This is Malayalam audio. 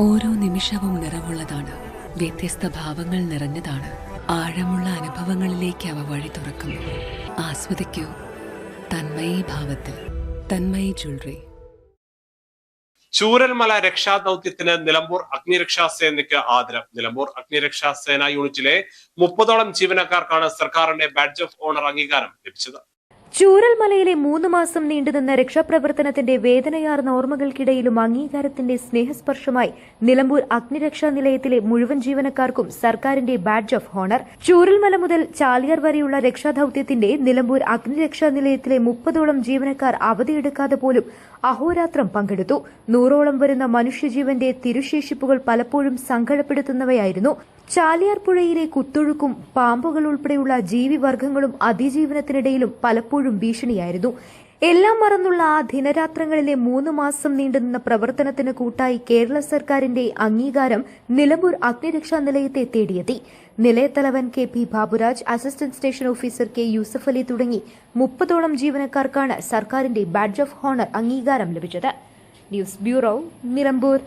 ഓരോ നിമിഷവും നിറവുള്ളതാണ്, വ്യത്യസ്ത ഭാവങ്ങൾ നിറഞ്ഞതാണ്. ആഴമുള്ള അനുഭവങ്ങളിലേക്ക് അവ വഴി തുറക്കുന്നു. ആസ്വദിക്കൂ തന്മയി ഭാവത്തിൽ. തന്മയി ജ്വല്ലറി. ചൂരൽമല രക്ഷാദൌത്യത്തിന് നിലമ്പൂർ അഗ്നിരക്ഷാസേനയ്ക്ക് ആദരം. നിലമ്പൂർ അഗ്നിരക്ഷാസേന യൂണിറ്റിലെ 30ഓളം ജീവനക്കാർക്കാണ് സർക്കാരിന്റെ ബാഡ്ജ് ഓഫ് ഓണർ അംഗീകാരം ലഭിച്ചത്. ചൂരൽമലയിലെ 3 മാസം നീണ്ടുനിന്ന രക്ഷാപ്രവർത്തനത്തിന്റെ വേദനയാർന്ന ഓർമ്മകൾക്കിടയിലും അംഗീകാരത്തിന്റെ സ്നേഹസ്പർശമായി നിലമ്പൂർ അഗ്നിരക്ഷാ നിലയത്തിലെ മുഴുവൻ ജീവനക്കാർക്കും സർക്കാരിന്റെ ബാഡ്ജ് ഓഫ് ഓണർ. ചൂരൽമല മുതൽ ചാലിയാർ വരെയുള്ള രക്ഷാദൌത്യത്തിന്റെ നിലമ്പൂർ അഗ്നിരക്ഷാ നിലയത്തിലെ 30ഓളം ജീവനക്കാർ അവധിയെടുക്കാതെ പോലും അഹോരാത്രം പങ്കെടുത്തു. 100ഓളം വരുന്ന മനുഷ്യജീവന്റെ തിരുശേഷിപ്പുകൾ പലപ്പോഴും സങ്കടപ്പെടുത്തുന്നവയായിരുന്നു. ചാലിയാർ പുഴയിലെ കുത്തൊഴുക്കും പാമ്പുകൾ ഉൾപ്പെടെയുള്ള ജീവിവർഗങ്ങളും അതിജീവനത്തിനിടയിലും പലപ്പോഴും ഭീഷണിയായിരുന്നു. എല്ലാം മറന്നുള്ള ആ ദിനരാത്രങ്ങളിലെ 3 മാസം നീണ്ടുനിന്ന പ്രവർത്തനത്തിന് കൂട്ടായി കേരള സർക്കാരിന്റെ അംഗീകാരം നിലമ്പൂർ അഗ്നിരക്ഷാ നിലയത്തെ തേടിയെത്തി. നിലയത്തലവൻ KP Baburaj, assistant station officer K Yusuf Ali തുടങ്ങി 30ഓളം ജീവനക്കാർക്കാണ് സർക്കാരിന്റെ ബാഡ്ജ് ഓഫ് ഓണർ അംഗീകാരം ലഭിച്ചത്. News bureau, Nilambur.